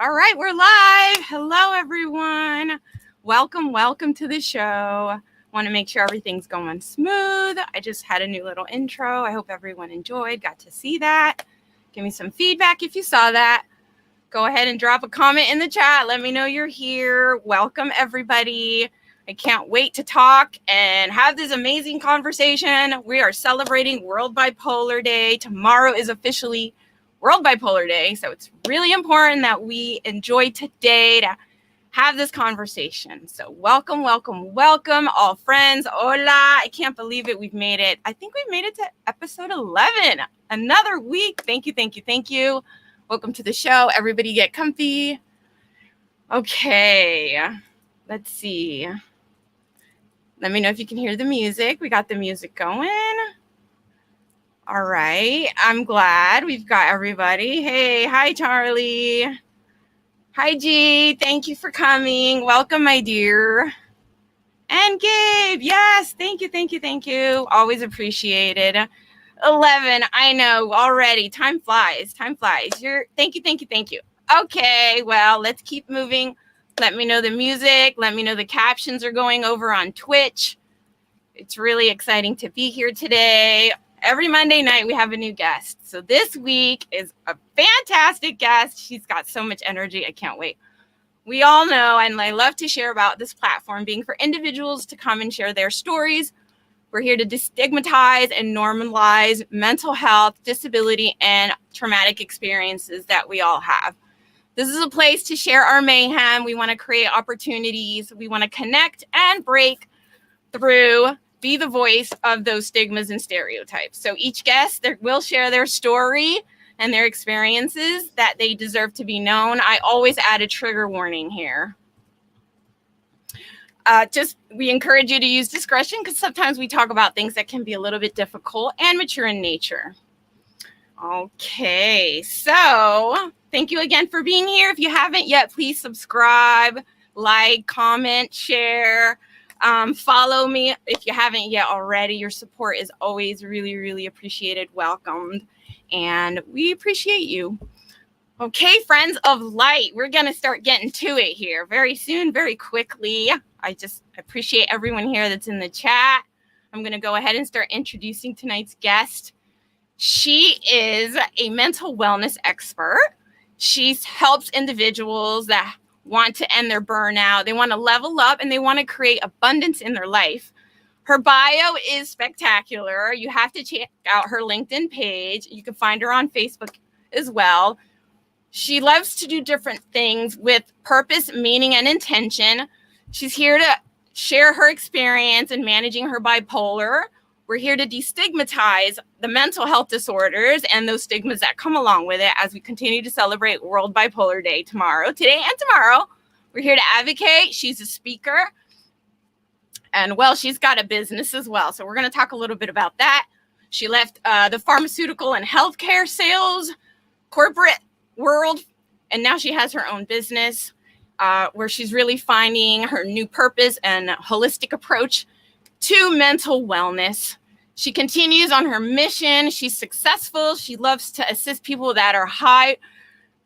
All right, we're live. Hello, everyone. Welcome to the show. Want to make sure everything's going smooth. I just had a new little intro. I hope everyone enjoyed, got to see that. Give me some feedback if you saw that. Go ahead and drop a comment in the chat. Let me know you're here. Welcome, everybody. I can't wait to talk and have this amazing conversation. We are celebrating World Bipolar Day. Tomorrow is officially World Bipolar Day. So it's really important that we enjoy today to have this conversation. So welcome, all friends. Hola. I can't believe it. We've made it. I think we've made it to episode 11. Another week. Thank you. Welcome to the show. Everybody get comfy. Okay. Let's see. Let me know if you can hear the music. We got the music going. All right. I'm glad we've got everybody. Hey, hi, Charlie. Hi, G. Thank you for coming. Welcome, my dear. And Gabe. Yes. Thank you. Always appreciated. 11. I know already. Time flies. Thank you. Okay. Well, let's keep moving. Let me know the music. Let me know the captions are going over on Twitch. It's really exciting to be here today. Every Monday night, we have a new guest. So this week is a fantastic guest. She's got so much energy. I can't wait. We all know, and I love to share about this platform being for individuals to come and share their stories. We're here to destigmatize and normalize mental health, disability, and traumatic experiences that we all have. This is a place to share our mayhem. We want to create opportunities. We want to connect and break through, be the voice of those stigmas and stereotypes. So each guest will share their story and their experiences that they deserve to be known. I always add a trigger warning here. We encourage you to use discretion because sometimes we talk about things that can be a little bit difficult and mature in nature. Okay, so thank you again for being here. If you haven't yet, please subscribe, like, comment, share. Follow me if you haven't yet already. Your support is always really, really appreciated, welcomed, and we appreciate you. Okay, friends of light, we're going to start getting to it here very soon, very quickly. I just appreciate everyone here that's in the chat. I'm going to go ahead and start introducing tonight's guest. She is a mental wellness expert. She helps individuals that want to end their burnout. They want to level up and they want to create abundance in their life. Her bio is spectacular. You have to check out her LinkedIn page. You can find her on Facebook as well. She loves to do different things with purpose, meaning, and intention. She's here to share her experience in managing her bipolar. We're here to destigmatize the mental health disorders and those stigmas that come along with it as we continue to celebrate World Bipolar Day today and tomorrow. We're here to advocate. She's a speaker. And, well, she's got a business as well. So we're going to talk a little bit about that. She left the pharmaceutical and healthcare sales corporate world, and now she has her own business. where she's really finding her new purpose and holistic approach to mental wellness. She continues on her mission. She's successful. She loves to assist people that are high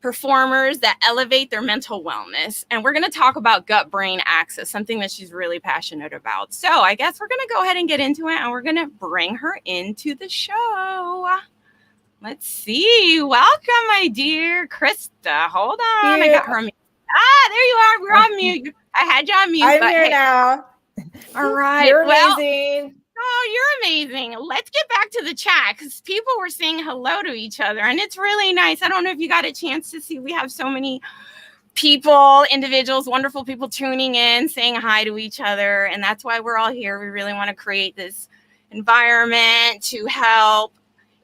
performers that elevate their mental wellness. And we're going to talk about gut-brain axis, something that she's really passionate about. So I guess we're going to go ahead and get into it, and we're going to bring her into the show. Let's see. Welcome, my dear Krista. Hold on. I got her on mute. There you are. We're on mute. I had you on mute. I'm here now. All right. You're amazing. Oh, you're amazing. Let's get back to the chat because people were saying hello to each other, and it's really nice. I don't know if you got a chance to see. We have so many people, individuals, wonderful people tuning in, saying hi to each other, and that's why we're all here. We really want to create this environment to help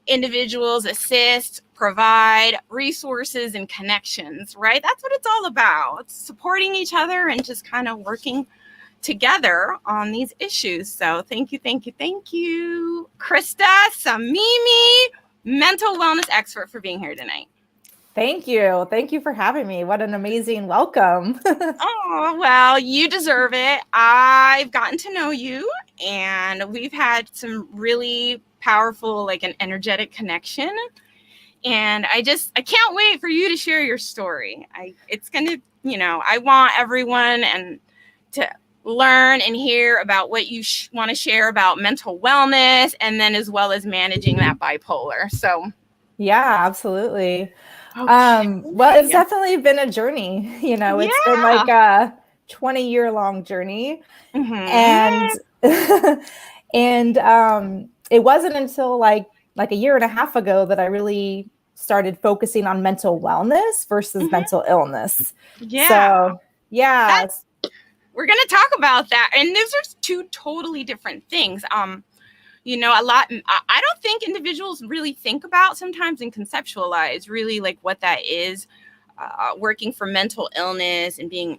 individuals assist, provide resources and connections, right? That's what it's all about. It's supporting each other and just kind of working together on these issues. So thank you, Krista Samimi, mental wellness expert, for being here tonight. Thank you. Thank you for having me. What an amazing welcome. Oh, well, you deserve it. I've gotten to know you, and we've had some really powerful, like an energetic connection. And I can't wait for you to share your story. It's going to, I want everyone to learn and hear about what you want to share about mental wellness, and then as well as managing that bipolar. So yeah, absolutely. Okay. Well, it's definitely been a journey. It's been like a 20-year-long journey. Mm-hmm. And it wasn't until like a year and a half ago that I really started focusing on mental wellness versus mental illness. Yeah. So yeah. We're going to talk about that. And those are two totally different things. I don't think individuals really think about sometimes and conceptualize really like what that is, working for mental illness and being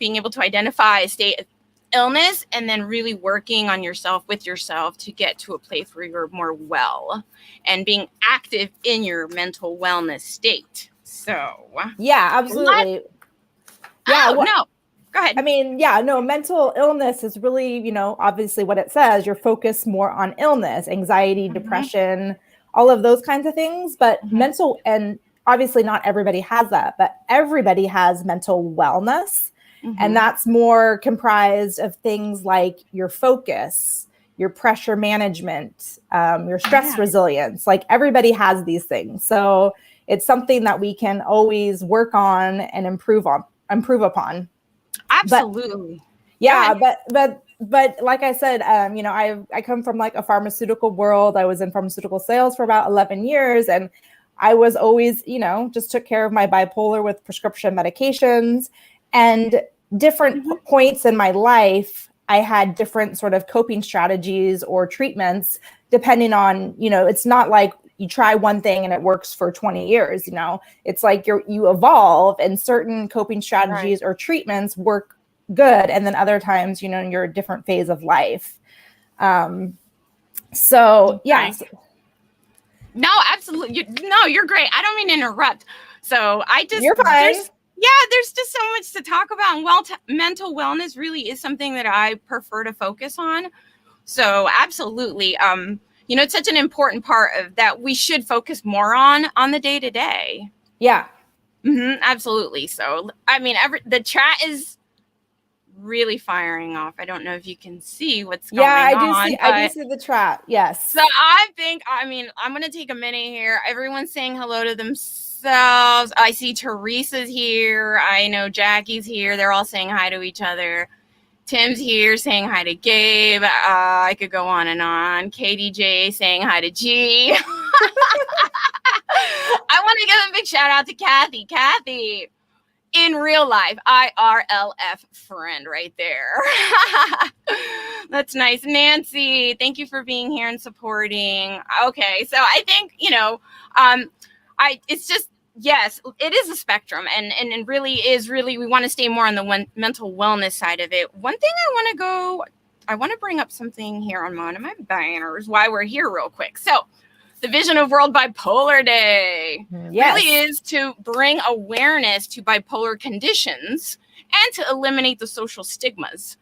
able to identify a state of illness and then really working on yourself with yourself to get to a place where you're more well and being active in your mental wellness state. So yeah, absolutely. No. Go ahead. I mean, mental illness is really, obviously what it says. You're focused more on illness, anxiety, depression, all of those kinds of things. But mental, and obviously not everybody has that, but everybody has mental wellness. And that's more comprised of things like your focus, your pressure management, your stress resilience. Like everybody has these things. So it's something that we can always work on and improve upon. Absolutely. But like I said, I come from like a pharmaceutical world. I was in pharmaceutical sales for about 11 years. And I was always, just took care of my bipolar with prescription medications. And different points in my life, I had different sort of coping strategies or treatments, depending on, it's not like you try one thing and it works for 20 years, it's like you evolve, and certain coping strategies or treatments work good. And then other times, you're a different phase of life. So yeah. No, absolutely. You're great. I don't mean to interrupt. So you're fine. There's just so much to talk about. And mental wellness really is something that I prefer to focus on. So absolutely. It's such an important part of that we should focus more on the day to day. Yeah. Absolutely. So, I mean, the chat is really firing off. I don't know if you can see what's going on. I do see the chat. Yes. So I'm going to take a minute here. Everyone's saying hello to themselves. I see Teresa's here. I know Jackie's here. They're all saying hi to each other. Tim's here saying hi to Gabe. I could go on and on. Katie J saying hi to G. I want to give a big shout out to Kathy. Kathy, in real life, IRLF friend right there. That's nice. Nancy, thank you for being here and supporting. Okay, so I think, it's just, yes, it is a spectrum, and it really is we want to stay more on the mental wellness side of it. One thing I want to bring up something here on one of my banners while we're here real quick. So The vision of World Bipolar Day Yes. really is to bring awareness to bipolar conditions and to eliminate the social stigmas.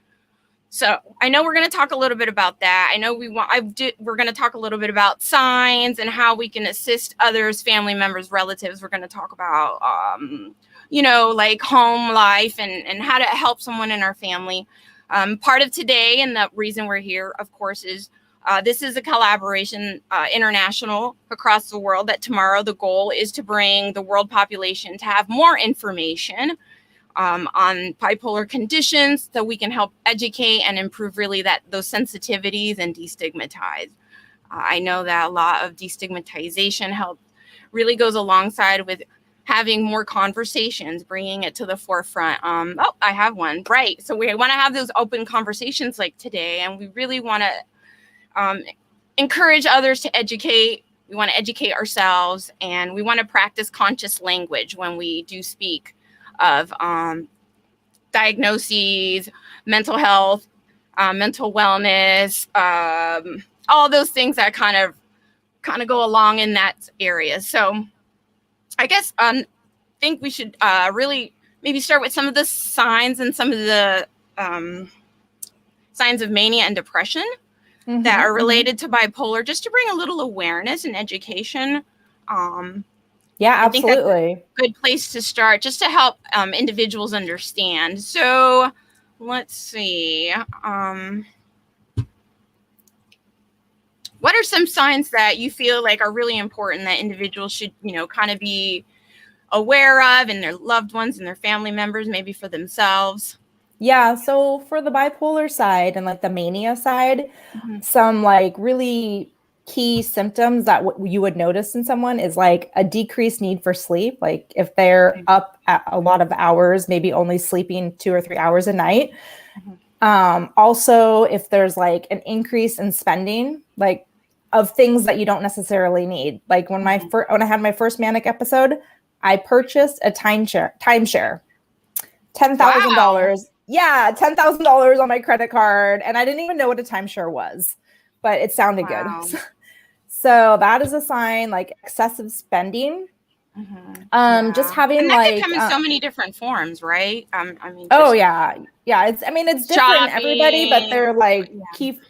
So I know we're going to talk a little bit about that. I know we're going to talk a little bit about signs and how we can assist others, family members, relatives. We're going to talk about, like home life and how to help someone in our family. Part of today, and the reason we're here, of course, is this is a collaboration international across the world, that tomorrow the goal is to bring the world population to have more information on bipolar conditions, so we can help educate and improve really those sensitivities and de-stigmatize. I know that a lot of destigmatization help really goes alongside with having more conversations, bringing it to the forefront. I have one. Right. So we want to have those open conversations like today, and we really want to encourage others to educate. We want to educate ourselves, and we want to practice conscious language when we do speak of diagnoses, mental health, mental wellness, all those things that kind of go along in that area. So I guess think we should really maybe start with some of the signs and some of the signs of mania and depression that are related to bipolar, just to bring a little awareness and education. Yeah, absolutely. I think that's a good place to start, just to help individuals understand. So let's see. What are some signs that you feel like are really important that individuals should, kind of be aware of, and their loved ones and their family members, maybe for themselves? Yeah, so for the bipolar side and like the mania side, some like really key symptoms that you would notice in someone is like a decreased need for sleep. Like if they're up at a lot of hours, maybe only sleeping 2 or 3 hours a night. Also, if there's like an increase in spending, like of things that you don't necessarily need. Like when when I had my first manic episode, I purchased a timeshare, $10,000. Wow. Yeah, $10,000 on my credit card, and I didn't even know what a timeshare was, but it sounded good. So that is a sign, like excessive spending. Just having and that like could come in so many different forms, right? I mean, yeah. It's different in everybody, but they're like key.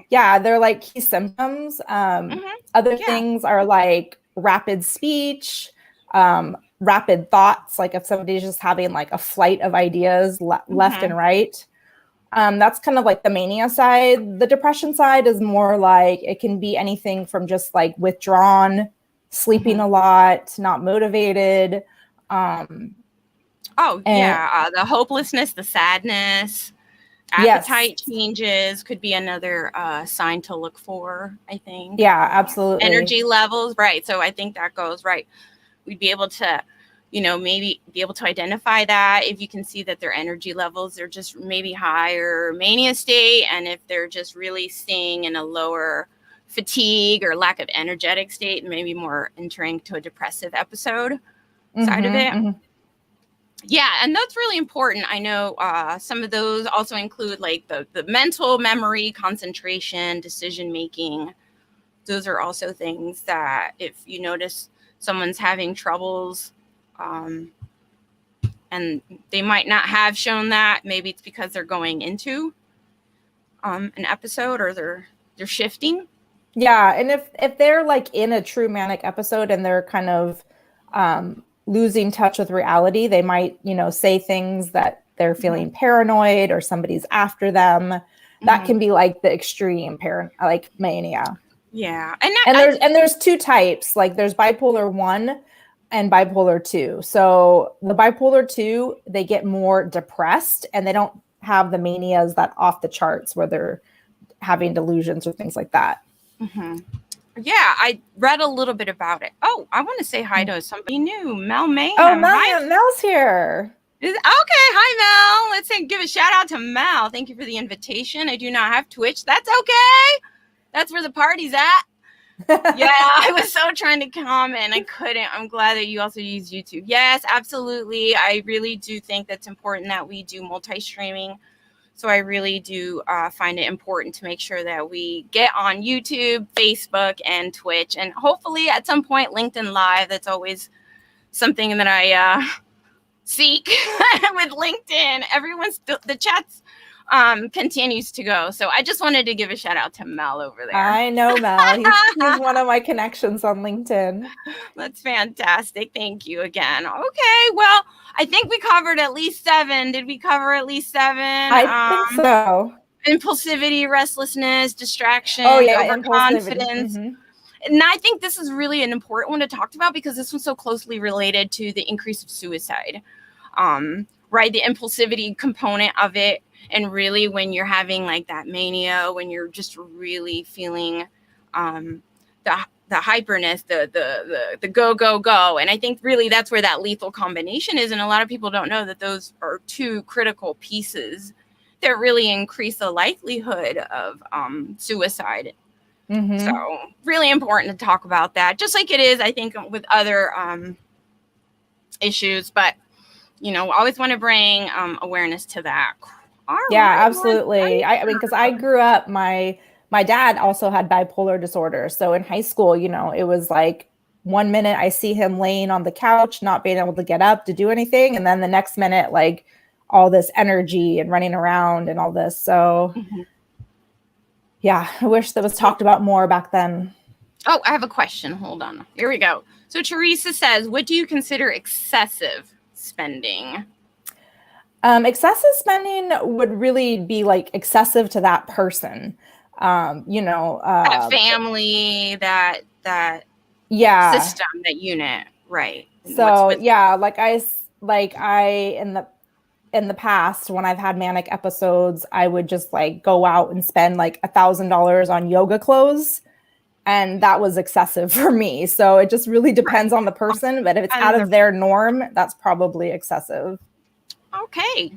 Yeah, they're like key symptoms. Other things are like rapid speech, rapid thoughts, like if somebody's just having like a flight of ideas left and right. That's kind of like the mania side. The depression side is more like it can be anything from just like withdrawn, sleeping a lot, not motivated. The hopelessness, the sadness, appetite changes could be another sign to look for, I think. Yeah, absolutely. Energy levels, right. So I think that goes right. We'd be able to, maybe be able to identify that if you can see that their energy levels are just maybe higher mania state, and if they're just really staying in a lower fatigue or lack of energetic state, and maybe more entering to a depressive episode side of it. Yeah, and that's really important. I know some of those also include like the mental memory, concentration, decision making. Those are also things that if you notice someone's having troubles, and they might not have shown that, maybe it's because they're going into an episode, or they're shifting. Yeah, and if they're like in a true manic episode and they're kind of losing touch with reality, they might, say things that they're feeling paranoid or somebody's after them. That can be like the extreme like mania. Yeah. And there's two types. Like there's bipolar 1 and bipolar 2. So the bipolar 2, they get more depressed and they don't have the manias that off the charts where they're having delusions or things like that. Yeah, I read a little bit about it. Oh, I want to say hi to somebody new, Mel Mayhem. Oh, Mel's here. Okay, hi, Mel. Let's give a shout out to Mel. Thank you for the invitation. I do not have Twitch. That's okay. That's where the party's at. Yeah, I was so trying to comment. I couldn't. I'm glad that you also use YouTube. Yes, absolutely. I really do think that's important that we do multi-streaming So I really do find it important to make sure that we get on YouTube, Facebook, and Twitch, and hopefully at some point LinkedIn Live. That's always something that I seek with LinkedIn. The chats continues to go. So I just wanted to give a shout out to Mel over there. I know Mel. He's one of my connections on LinkedIn. That's fantastic. Thank you again. Okay, well, I think we covered at least 7. Did we cover at least 7? I think so. Impulsivity, restlessness, distraction, overconfidence. Mm-hmm. And I think this is really an important one to talk about because this one's so closely related to the increase of suicide, right? The impulsivity component of it. And really when you're having like that mania, when you're just really feeling the hyperness, the go. And I think really that's where that lethal combination is. And a lot of people don't know that those are 2 critical pieces that really increase the likelihood of suicide. Mm-hmm. So really important to talk about that, just like it is, I think, with other issues. But, you know, always want to bring awareness to that. Yeah, absolutely. I mean, because I grew up, my dad also had bipolar disorder. So in high school, you know, it was like 1 minute I see him laying on the couch, not being able to get up to do anything. And then the next minute, like all this energy and running around and all this. So yeah, I wish that was talked about more back then. Oh, I have a question. Hold on. Here we go. So Teresa says, what do you consider excessive spending? Excessive spending would really be like excessive to that person. You know, that family, that system, that unit, right? So like I in the past, when I've had manic episodes, I would just like go out and spend like $1,000 on yoga clothes. And that was excessive for me. So it just really depends on the person. But if it's out of their norm, that's probably excessive. Okay.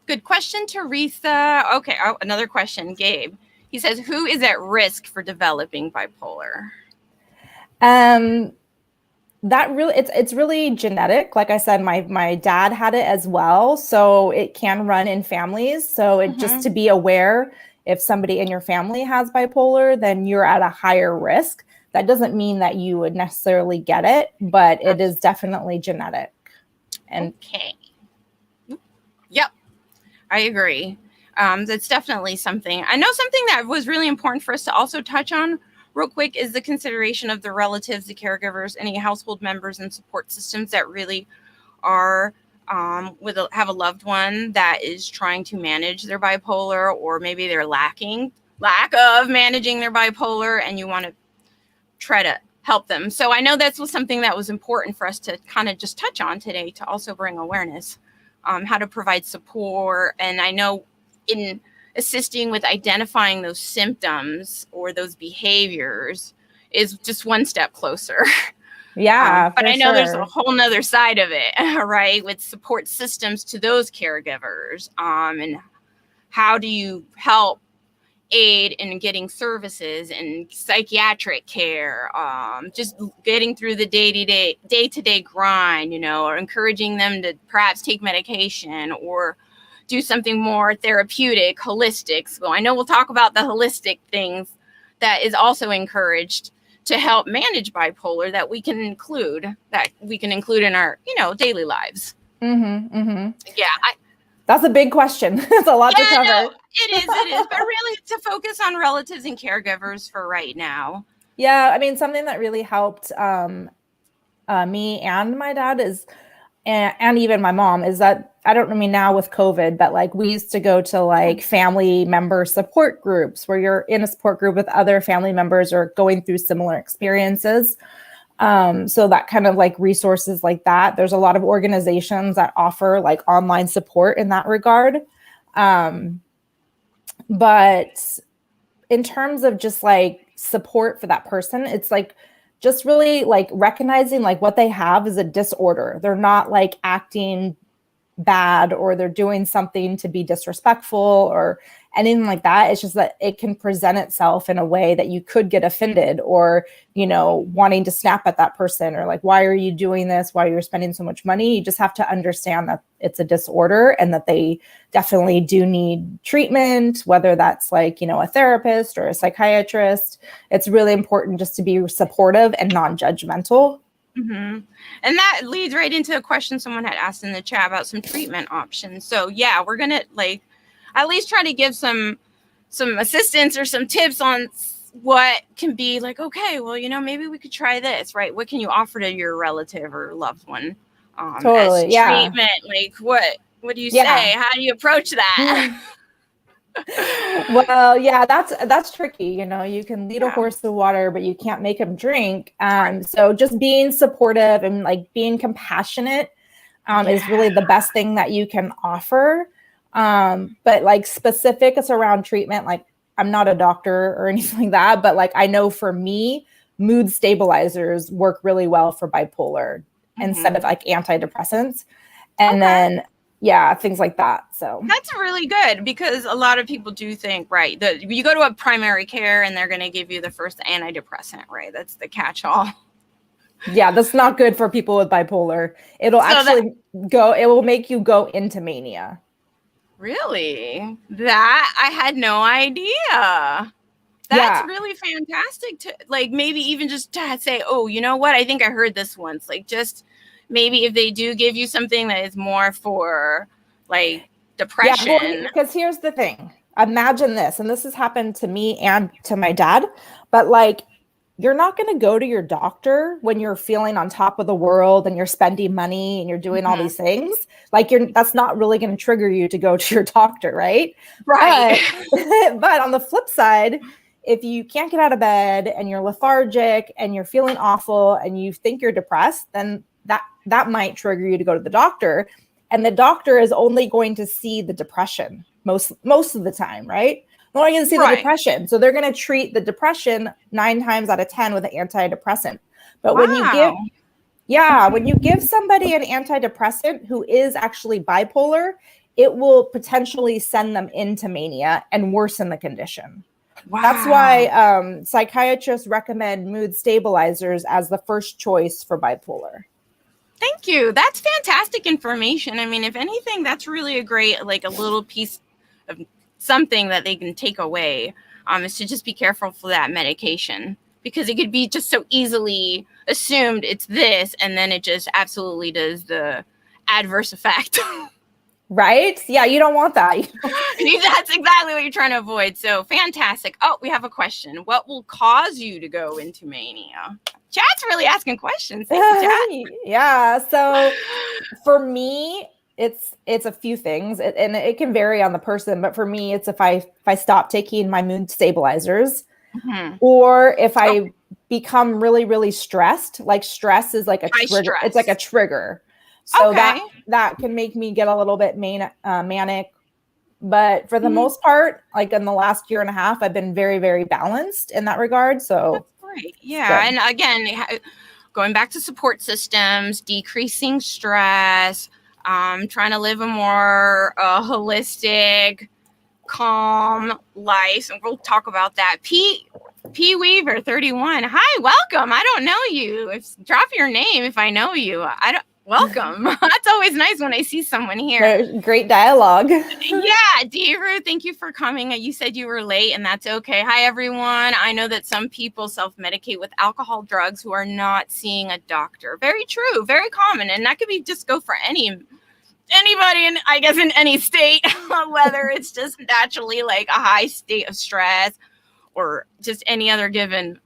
Good question, Teresa. Okay. Oh, another question, Gabe. He says, who is at risk for developing bipolar? That really, it's really genetic. Like I said, my dad had it as well. So it can run in families. So it just to be aware, if somebody in your family has bipolar, then you're at a higher risk. That doesn't mean that you would necessarily get it, but it is definitely genetic. And okay. Yep. I agree. That's definitely something. I know something that was really important for us to also touch on real quick is the consideration of the relatives, the caregivers, any household members and support systems that really are have a loved one that is trying to manage their bipolar, or maybe they're lack of managing their bipolar, and you want to try to help them. So I know that's something that was important for us to kind of just touch on today, to also bring awareness, how to provide support. And I know in assisting with identifying those symptoms or those behaviors is just one step closer. Yeah, but I know there's a whole nother side of it, right? With support systems to those caregivers, and how do you help aid in getting services and psychiatric care, just getting through the day-to-day grind, you know, or encouraging them to perhaps take medication or do something more therapeutic, holistic. So I know we'll talk about the holistic things that is also encouraged to help manage bipolar, that we can include in our, you know, daily lives. Yeah. That's a big question. It's a lot to cover. No, it is. But really to focus on relatives and caregivers for right now. Yeah. I mean, something that really helped me and my dad is, and even my mom, is that, I don't mean now with COVID, but like we used to go to like family member support groups where you're in a support group with other family members or going through similar experiences. So that kind of like resources like that. There's a lot of organizations that offer like online support in that regard. But in terms of just like support for that person, it's like just really like recognizing like what they have is a disorder. They're not like acting bad or they're doing something to be disrespectful or anything like that. It's just that it can present itself in a way that you could get offended or, wanting to snap at that person or like, why are you doing this? Why are you spending so much money? You just have to understand that it's a disorder and that they definitely do need treatment, whether that's like, a therapist or a psychiatrist. It's really important just to be supportive and non-judgmental. Mm-hmm. And that leads right into a question someone had asked in the chat about some treatment options. So yeah, we're gonna like at least try to give some assistance or some tips on what can be like, okay, well, maybe we could try this, right? What can you offer to your relative or loved one Totally, as treatment? Like what do you say? How do you approach that? Well, yeah, that's tricky. You can lead a horse to water, but you can't make him drink. So just being supportive and like being compassionate is really the best thing that you can offer. But like specifics around treatment, like I'm not a doctor or anything like that, but like I know for me, mood stabilizers work really well for bipolar instead of like antidepressants. And then things like that. So that's really good because a lot of people do think, right, that you go to a primary care and they're going to give you the first antidepressant, right? That's the catch-all. Yeah, that's not good for people with bipolar. It will make you go into mania. Really? That I had no idea. That's really fantastic to like maybe even just to say, oh, you know what? I think I heard this once. Like just maybe if they do give you something that is more for like depression. Yeah, because here's the thing. Imagine this, and this has happened to me and to my dad, but like you're not going to go to your doctor when you're feeling on top of the world and you're spending money and you're doing all these things. Like that's not really going to trigger you to go to your doctor, right? Right. But on the flip side, if you can't get out of bed and you're lethargic and you're feeling awful and you think you're depressed, then that might trigger you to go to the doctor. And the doctor is only going to see the depression most of the time, right? They're only going to see the depression. So they're going to treat the depression 9 times out of 10 with an antidepressant. But when you give somebody an antidepressant who is actually bipolar, it will potentially send them into mania and worsen the condition. Wow. That's why psychiatrists recommend mood stabilizers as the first choice for bipolar. Thank you. That's fantastic information. I mean, if anything, that's really a great, like a little piece of something that they can take away is to just be careful for that medication because it could be just so easily assumed it's this and then it just absolutely does the adverse effect. Right? Yeah, you don't want that. That's exactly what you're trying to avoid. So fantastic. Oh, we have a question. What will cause you to go into mania? Chat's really asking questions. Thank you, Chat. Yeah. So for me, it's a few things and it can vary on the person. But for me, it's if I stop taking my mood stabilizers or if I become really, really stressed, like stress is like a trigger. It's like a trigger. So that can make me get a little bit manic. But for the most part, like in the last year and a half, I've been very, very balanced in that regard. So that's great. Yeah. And again, going back to support systems, decreasing stress, trying to live a more holistic, calm life. And we'll talk about that. P. Weaver, 31. Hi, welcome. I don't know you. Drop your name if I know you. Welcome. That's always nice when I see someone here. Great dialogue. Yeah, Deeru, thank you for coming. You said you were late, and that's okay. Hi, everyone. I know that some people self-medicate with alcohol, drugs who are not seeing a doctor. Very true. Very common. And that could be just go for anybody in, I guess, in any state, whether it's just naturally like a high state of stress or just any other given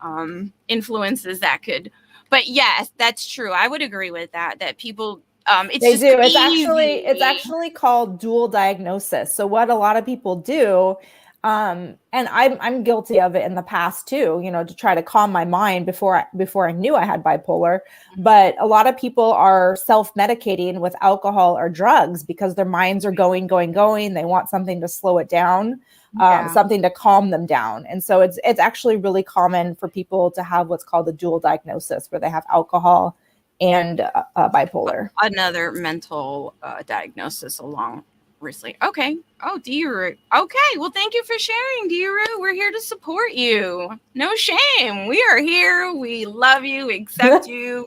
influences that could. But yes, that's true. I would agree with that people It's actually called dual diagnosis. So what a lot of people do, and I'm guilty of it in the past too, to try to calm my mind before I knew I had bipolar. But a lot of people are self-medicating with alcohol or drugs because their minds are going. They want something to slow it down. Something to calm them down. And so it's actually really common for people to have what's called a dual diagnosis where they have alcohol and bipolar. Another mental diagnosis along recently. Okay. Oh, Diru. Okay. Well, thank you for sharing, Diru. We're here to support you. No shame. We are here. We love you. We accept you.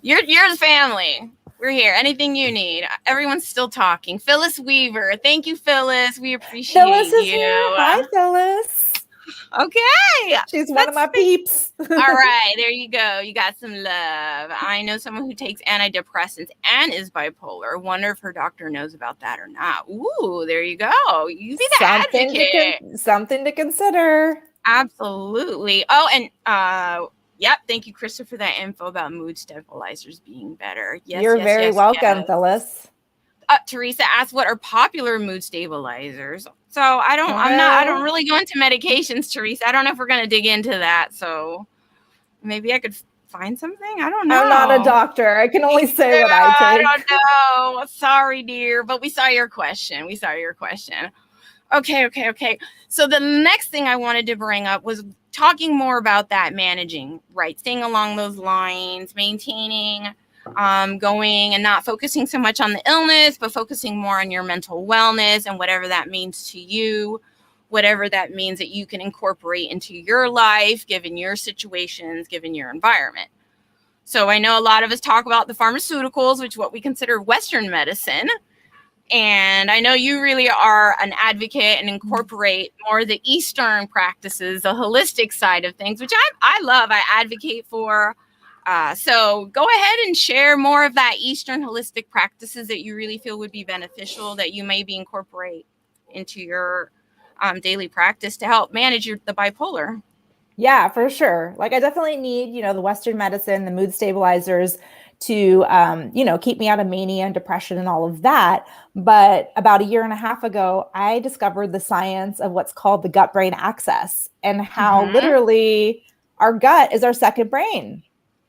You're the family. We're here. Anything you need. Everyone's still talking. Phyllis Weaver. Thank you, Phyllis. We appreciate Phyllis is you. here. Hi, Phyllis. Okay. She's one of my peeps. All right. There you go. You got some love. I know someone who takes antidepressants and is bipolar. Wonder if her doctor knows about that or not. Ooh, there you go. You be the advocate. Something to consider. Absolutely. Oh, and yep. Thank you, Krista, for that info about mood stabilizers being better. Yes, you're very welcome, Phyllis. Teresa asked, "What are popular mood stabilizers?" So I don't really go into medications, Teresa. I don't know if we're gonna dig into that. So maybe I could find something. I don't know. I'm not a doctor. I can only say what I take. I don't know. Sorry, dear, but we saw your question. Okay. So the next thing I wanted to bring up was talking more about that managing, right? Staying along those lines, maintaining, going and not focusing so much on the illness, but focusing more on your mental wellness and whatever that means to you, whatever that means that you can incorporate into your life, given your situations, given your environment. So I know a lot of us talk about the pharmaceuticals, which is what we consider Western medicine. And I know you really are an advocate and incorporate more of the Eastern practices, the holistic side of things, which I love, I advocate for. So go ahead and share more of that Eastern holistic practices that you really feel would be beneficial, that you maybe incorporate into your daily practice to help manage the bipolar. Yeah, for sure. Like I definitely need, the Western medicine, the mood stabilizers to, keep me out of mania and depression and all of that. But about a year and a half ago, I discovered the science of what's called the gut-brain axis and how literally our gut is our second brain.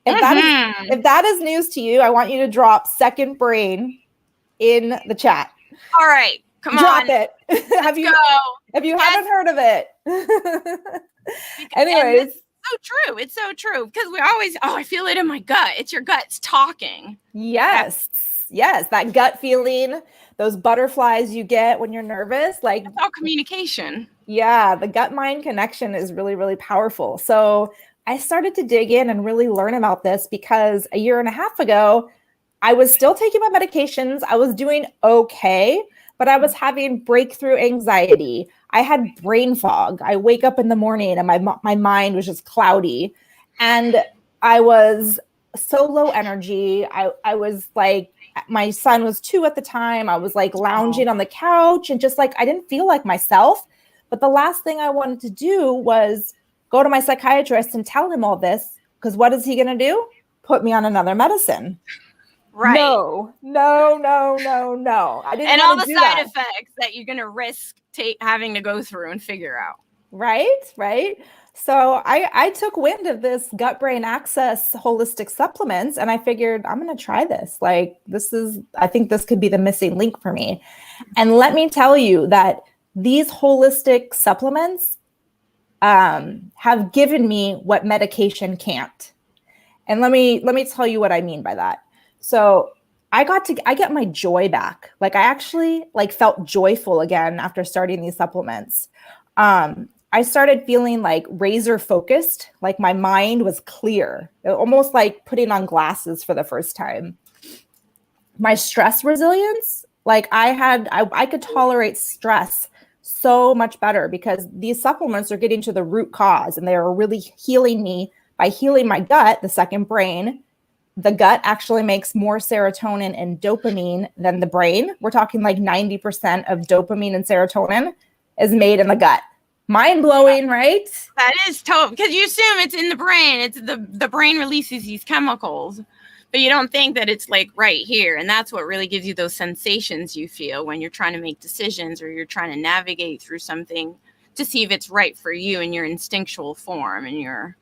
If that is news to you, I want you to drop second brain in the chat. All right. Come on. Drop it. If you haven't heard of it. Anyways. It's so true. Because we always, I feel it in my gut. It's your gut's talking. Yes. That gut feeling, those butterflies you get when you're nervous. Like it's all communication. Yeah. The gut-mind connection is really, really powerful. So I started to dig in and really learn about this because a year and a half ago, I was still taking my medications. I was doing okay, but I was having breakthrough anxiety. I had brain fog. I wake up in the morning and my mind was just cloudy. And I was so low energy. I was like, my son was 2 at the time. I was like lounging on the couch and just like, I didn't feel like myself. But the last thing I wanted to do was go to my psychiatrist and tell him all this, because what is he going to do? Put me on another medicine. Right. No. I didn't. And all the side effects that you're going to risk having to go through and figure out. Right. So I took wind of this gut-brain axis holistic supplements and I figured I'm going to try this. Like I think this could be the missing link for me. And let me tell you that these holistic supplements have given me what medication can't. And let me tell you what I mean by that. So I get my joy back. Like I actually felt joyful again after starting these supplements. I started feeling like razor focused, like my mind was clear, almost like putting on glasses for the first time. My stress resilience, like I could tolerate stress so much better because these supplements are getting to the root cause and they are really healing me by healing my gut, the second brain. The gut actually makes more serotonin and dopamine than the brain. We're talking like 90% of dopamine and serotonin is made in the gut. Mind blowing, right? That is total, because you assume it's in the brain. It's the brain releases these chemicals, but you don't think that it's like right here. And that's what really gives you those sensations you feel when you're trying to make decisions or you're trying to navigate through something to see if it's right for you in your instinctual form and your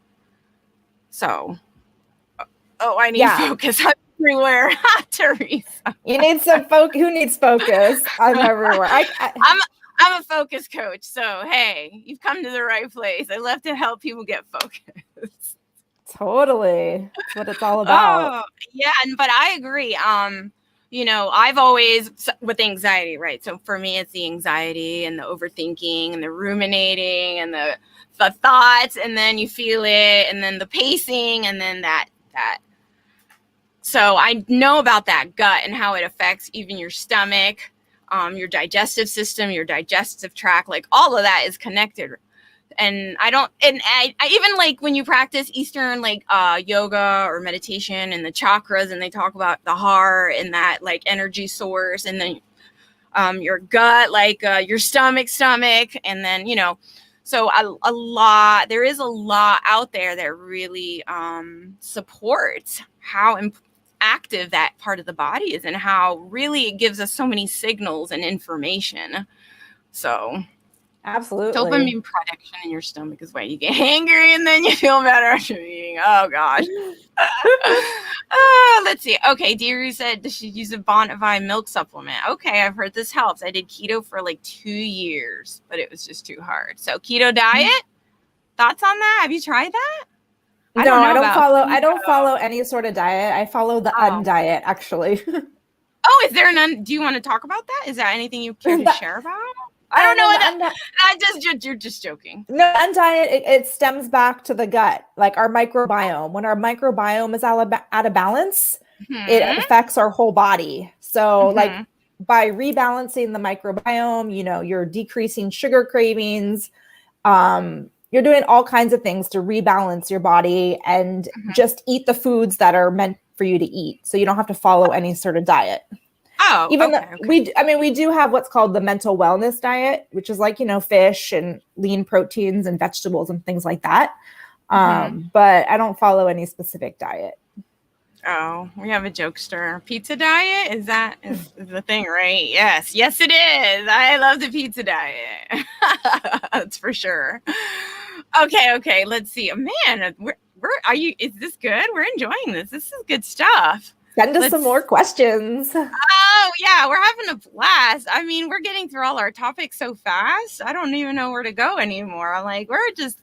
I need focus. I'm everywhere. Teresa. You need some focus. Who needs focus? I'm everywhere. I'm a focus coach. So, hey, you've come to the right place. I love to help people get focused. Totally. That's what it's all about. Oh, yeah, but I agree. I've always with anxiety, right? So for me, it's the anxiety and the overthinking and the ruminating and the thoughts, and then you feel it, and then the pacing, and then that. So I know about that gut and how it affects even your stomach, your digestive system, your digestive tract, like all of that is connected. And I even like when you practice Eastern like yoga or meditation and the chakras, and they talk about the heart and that like energy source, and then your gut, like your stomach, and then so there is a lot out there that really supports how active that part of the body is, and how really it gives us so many signals and information. So Absolutely. dopamine production in your stomach is why you get angry, and then you feel better after eating. Oh gosh. Let's see. Okay, Deary said she used a Bonavide milk supplement. Okay, I've heard this helps. I did keto for like 2 years, but it was just too hard. So keto diet. Thoughts on that? Have you tried that? I don't follow any sort of diet. I follow the undiet, actually. Oh, is there an do you want to talk about that? Is there anything you care to share about? I don't know. You're just joking. No, undiet, it stems back to the gut, like our microbiome. When our microbiome is out of balance, it affects our whole body. So like by rebalancing the microbiome, you're decreasing sugar cravings. You're doing all kinds of things to rebalance your body, and just eat the foods that are meant for you to eat. So you don't have to follow any sort of diet. Oh, even though we do have what's called the mental wellness diet, which is like, fish and lean proteins and vegetables and things like that. But I don't follow any specific diet. Oh, we have a jokester. Pizza diet? Is the thing, right? Yes, it is. I love the pizza diet. That's for sure. Okay. Let's see. Man, is this good? We're enjoying this. This is good stuff. Send us some more questions. Oh, yeah, we're having a blast. I mean, we're getting through all our topics so fast. I don't even know where to go anymore. I'm like, we're just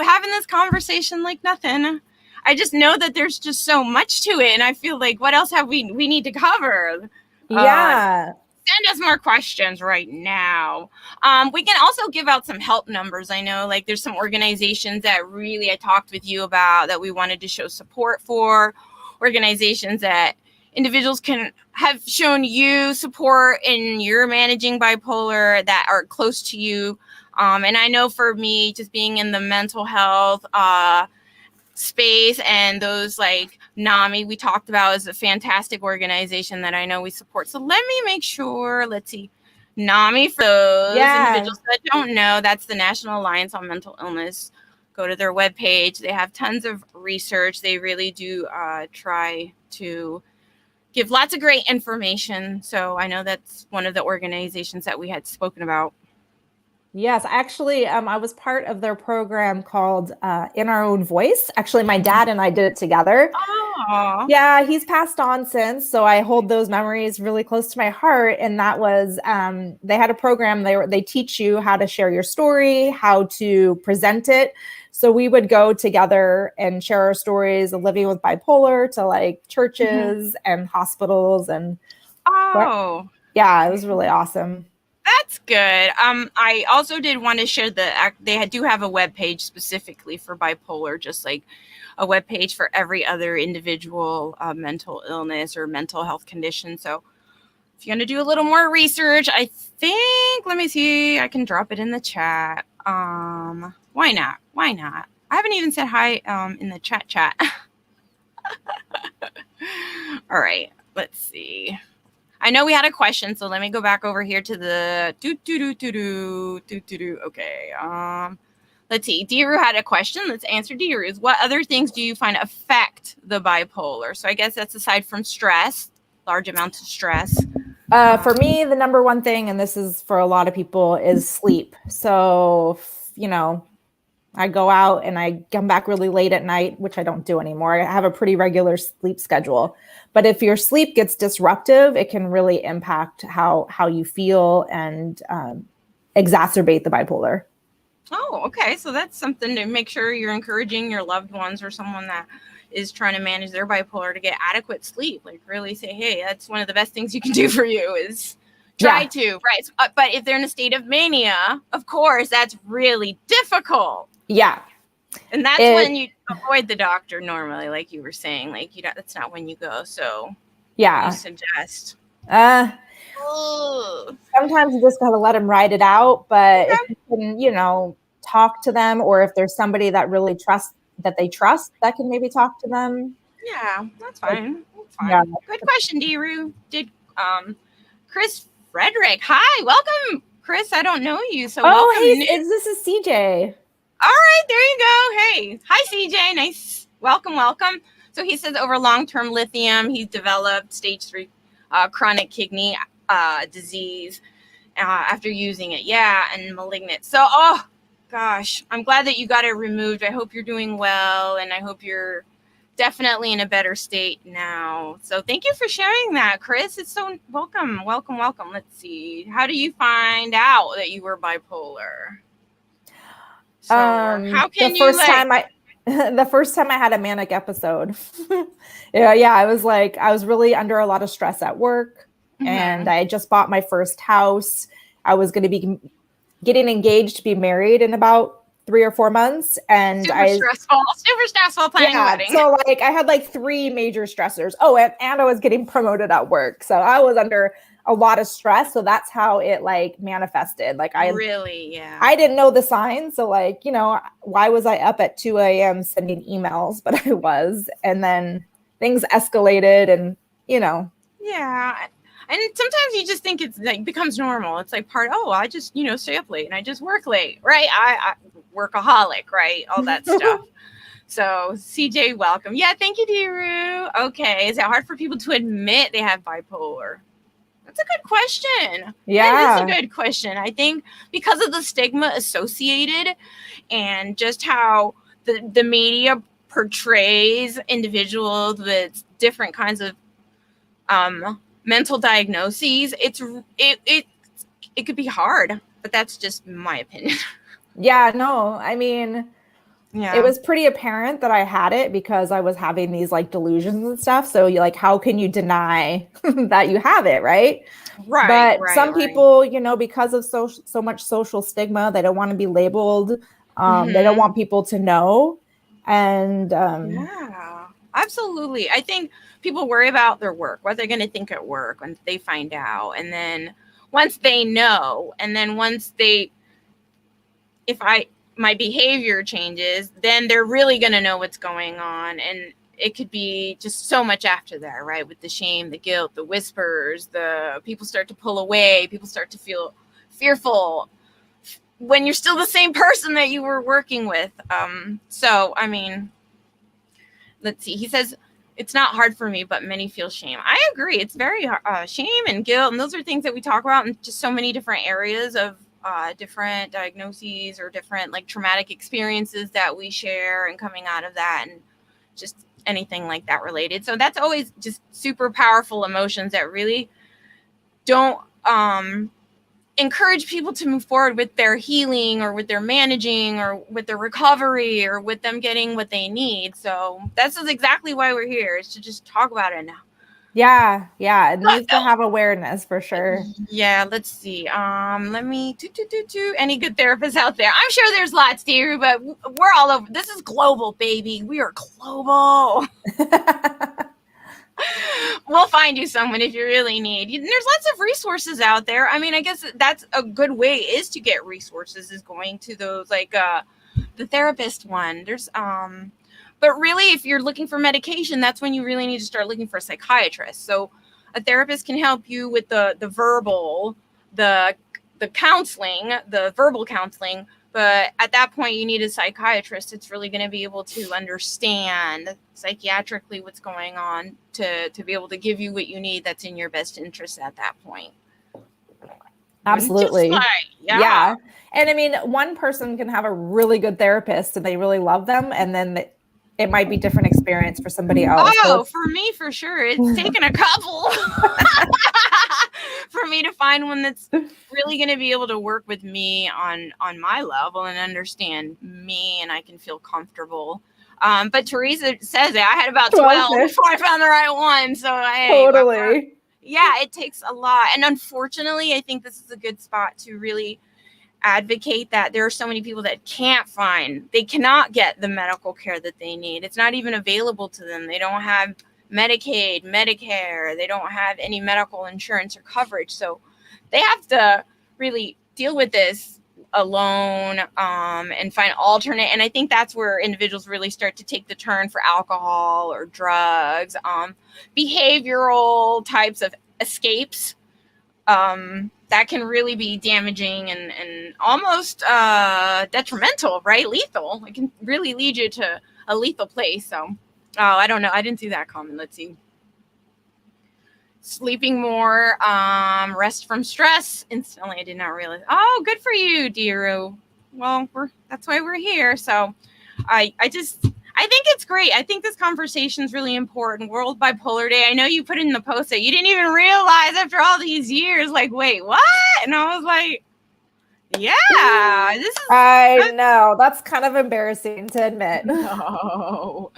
having this conversation like nothing. I just know that there's just so much to it, and I feel like, what else have we need to cover? Yeah. Send us more questions right now. We can also give out some help numbers. I know like there's some organizations that really I talked with you about that we wanted to show support for. Organizations that individuals can have shown you support in your managing bipolar that are close to you. And I know for me, just being in the mental health space, and those like NAMI we talked about is a fantastic organization that I know we support. So let me make sure. Let's see. NAMI, for those individuals that don't know, that's the National Alliance on Mental Illness. Go to their webpage. They have tons of research. They really do try to give lots of great information. So I know that's one of the organizations that we had spoken about. Yes, actually, I was part of their program called In Our Own Voice. Actually, my dad and I did it together. Oh. Yeah, he's passed on since, so I hold those memories really close to my heart. And that was, they had a program, they teach you how to share your story, how to present it. So we would go together and share our stories of living with bipolar to like churches and hospitals. And yeah, it was really awesome. That's good. I also did want to share they do have a web page specifically for bipolar, just like a web page for every other individual mental illness or mental health condition. So if you want to do a little more research, I think, let me see, I can drop it in the chat. Why not? I haven't even said hi in the chat. All right, let's see. I know we had a question, so let me go back over here to the Okay. Let's see. Diru had a question. Let's answer Diru's. What other things do you find affect the bipolar? So I guess that's aside from stress, large amounts of stress. For me, the number one thing, and this is for a lot of people, is sleep. So, I go out and I come back really late at night, which I don't do anymore. I have a pretty regular sleep schedule. But if your sleep gets disruptive, it can really impact how you feel and exacerbate the bipolar. Oh, okay. So that's something to make sure you're encouraging your loved ones or someone that is trying to manage their bipolar to get adequate sleep. Like really say, hey, that's one of the best things you can do for you is try to, right? So, but if they're in a state of mania, of course, that's really difficult. Yeah. And that's when you avoid the doctor normally, like you were saying, like that's not when you go. So yeah, you suggest. Sometimes you just gotta let them ride it out. But if you can, talk to them, or if there's somebody that really they trust that can maybe talk to them. Yeah, that's fine. That's fine. Yeah. Good question, Deru. Did Chris Frederick? Hi, welcome, Chris. I don't know you, so welcome. Hey, this is CJ. All right, there you go. Hey, hi, CJ. Nice. Welcome. So he says over long-term lithium, he's developed stage 3 chronic kidney disease after using it. Yeah, and malignant. So, oh gosh, I'm glad that you got it removed. I hope you're doing well, and I hope you're definitely in a better state now. So thank you for sharing that, Chris. It's so welcome. Let's see. How do you find out that you were bipolar? So how can the first time I had a manic episode. I was really under a lot of stress at work, and I just bought my first house. I was going to be getting engaged to be married in about 3 or 4 months, and super stressful planning a wedding. So I had 3 major stressors. Oh, and I was getting promoted at work, so I was under a lot of stress. So that's how it manifested. I didn't know the signs. So why was I up at 2 a.m. sending emails? But I was, and then things escalated, and Yeah. And sometimes you just think it's becomes normal. It's I just, stay up late and I just work late, right? I workaholic, right? All that stuff. So CJ, welcome. Yeah, thank you, Deru. Okay. Is it hard for people to admit they have bipolar? That's a good question. Yeah. That is a good question. I think because of the stigma associated and just how the media portrays individuals with different kinds of mental diagnoses, it could be hard, but that's just my opinion. Yeah, no, I mean, it was pretty apparent that I had it because I was having these delusions and stuff. So how can you deny that you have it, right? Right. But some people, because of so much social stigma, they don't want to be labeled. They don't want people to know. And yeah, absolutely. I think people worry about their work, what they're going to think at work when they find out. And then once they know, and then my behavior changes, then they're really going to know what's going on. And it could be just so much after that, right? With the shame, the guilt, the whispers, the people start to pull away, people start to feel fearful when you're still the same person that you were working with. So, I mean, let's see. He says, it's not hard for me, but many feel shame. I agree. It's very shame and guilt. And those are things that we talk about in just so many different areas of different diagnoses or different traumatic experiences that we share and coming out of that and just anything like that related. So that's always just super powerful emotions that really don't encourage people to move forward with their healing or with their managing or with their recovery or with them getting what they need. So that's exactly why we're here, is to just talk about it now. Yeah. It needs to have awareness for sure. Yeah, let's see. Let me any good therapists out there? I'm sure there's lots, dear, but we're all over. This is global, baby. We are global. We'll find you someone if you really need. There's lots of resources out there. I mean, I guess that's a good way is to get resources, is going to those the therapist one. There's but really, if you're looking for medication, that's when you really need to start looking for a psychiatrist. So a therapist can help you with the verbal, the counseling, the verbal counseling. But at that point, you need a psychiatrist that's really going to be able to understand psychiatrically what's going on to be able to give you what you need that's in your best interest at that point. Absolutely. Yeah. And I mean, one person can have a really good therapist and they really love them, and then it might be different experience for somebody else. Oh, for me, for sure. It's taken a couple. For me to find one that's really going to be able to work with me on my level and understand me, and I can feel comfortable. But Teresa says it. I had about 12 before I found the right one. So totally. Yeah, it takes a lot. And unfortunately, I think this is a good spot to really advocate that there are so many people that they cannot get the medical care that they need. It's not even available to them. They don't have Medicaid, Medicare. They don't have any medical insurance or coverage. So they have to really deal with this alone and find alternate. And I think that's where individuals really start to take the turn for alcohol or drugs, behavioral types of escapes that can really be damaging and almost detrimental, right? Lethal. It can really lead you to a lethal place. So, I don't know. I didn't see that comment. Let's see. Sleeping more, rest from stress. Instantly, I did not realize. Oh, good for you, Diru. Well, that's why we're here. So, I think it's great. I think this conversation is really important. World Bipolar Day. I know you put in the post that you didn't even realize after all these years. Like, wait, what? And I was like, yeah, this is. I know. That's kind of embarrassing to admit. No,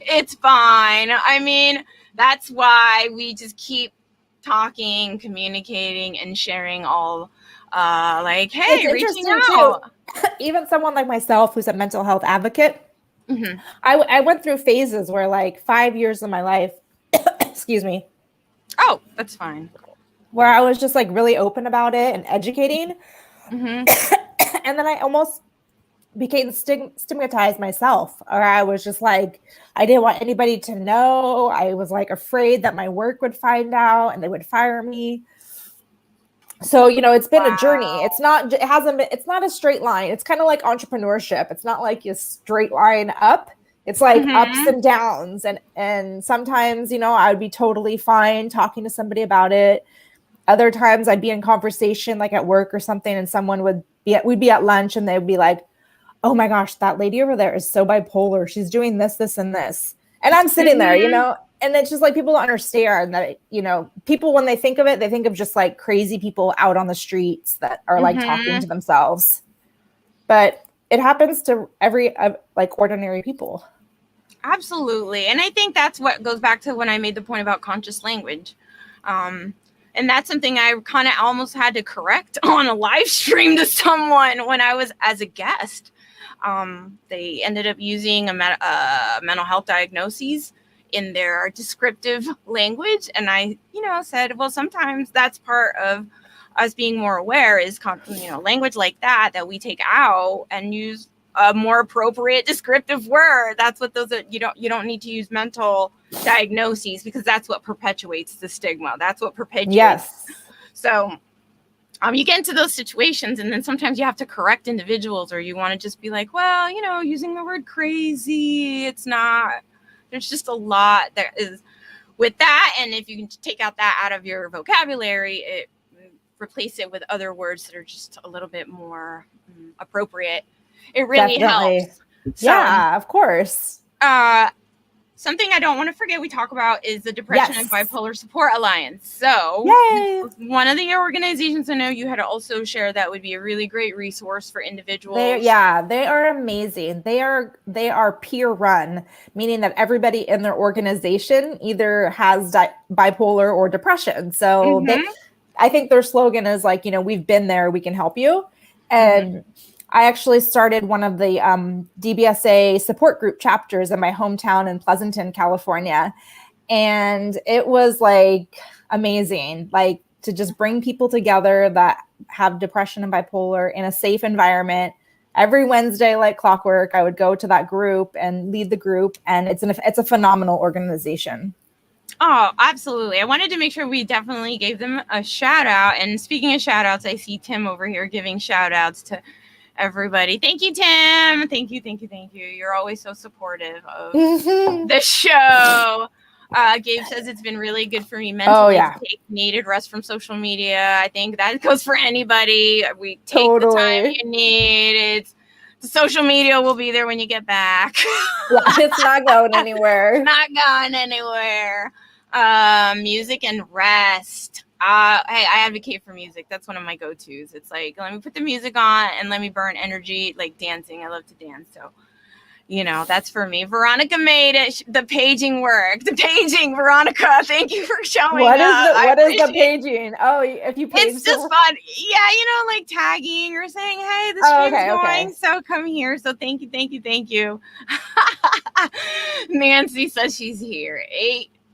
it's fine. I mean, that's why we just keep talking, communicating, and sharing all. Like, hey, it's reaching interesting out. Too. Even someone like myself, who's a mental health advocate. Mm-hmm. I went through phases where, like, 5 years of my life, excuse me. Oh, that's fine. Where I was just like really open about it and educating. Mm-hmm. And then I almost became stigmatized myself, or I was just like, I didn't want anybody to know. I was like afraid that my work would find out and they would fire me. So, it's been a journey. It's not a straight line. It's kind of like entrepreneurship. It's not like a straight line up. It's like ups and downs. And sometimes, I would be totally fine talking to somebody about it. Other times I'd be in conversation, like at work or something, and we'd be at lunch and they'd be like, oh my gosh, that lady over there is so bipolar. She's doing this, this, and this. And I'm sitting there, and it's just like people don't understand that, people, when they think of it, they think of just like crazy people out on the streets that are like talking to themselves. But it happens to every like ordinary people. Absolutely. And I think that's what goes back to when I made the point about conscious language. And that's something I kind of almost had to correct on a live stream to someone when I was as a guest. They ended up using a mental health diagnoses in their descriptive language. And I, said, well, sometimes that's part of us being more aware is, language like that we take out and use a more appropriate descriptive word. That's what those are. You don't need to use mental diagnoses, because that's what perpetuates the stigma. That's what perpetuates. Yes. So you get into those situations, and then sometimes you have to correct individuals, or you want to just be like, well, using the word crazy, it's not, there's just a lot that is with that. And if you can take out that out of your vocabulary, replace it with other words that are just a little bit more appropriate, it really helps. So, yeah, of course. Something I don't want to forget we talk about is the Depression and Bipolar Support Alliance. So, yay! One of the organizations I know you had also shared that would be a really great resource for individuals. They are amazing. They are peer run, meaning that everybody in their organization either has bipolar or depression. So I think their slogan is like, we've been there, we can help you. And I actually started one of the DBSA support group chapters in my hometown in Pleasanton, California. And it was like amazing, like to just bring people together that have depression and bipolar in a safe environment. Every Wednesday, like clockwork, I would go to that group and lead the group. And it's a phenomenal organization. Oh, absolutely. I wanted to make sure we definitely gave them a shout out. And speaking of shout outs, I see Tim over here giving shout outs to everybody. Thank you, Tim. Thank you. You're always so supportive of the show. Gabe says it's been really good for me mentally to take needed rest from social media. I think that goes for anybody. We take the time you need. The social media will be there when you get back. It's not going anywhere. Not going anywhere. Music and rest. Hey, I advocate for music. That's one of my go-tos. It's like, let me put the music on and let me burn energy, like dancing. I love to dance. So, that's for me. Veronica made it. The paging work. The paging, Veronica. Thank you for showing What is up. what is the paging? Oh, if you page It's just fun. Yeah, like tagging or saying, hey, the stream's going, so come here. So thank you. Nancy says she's here.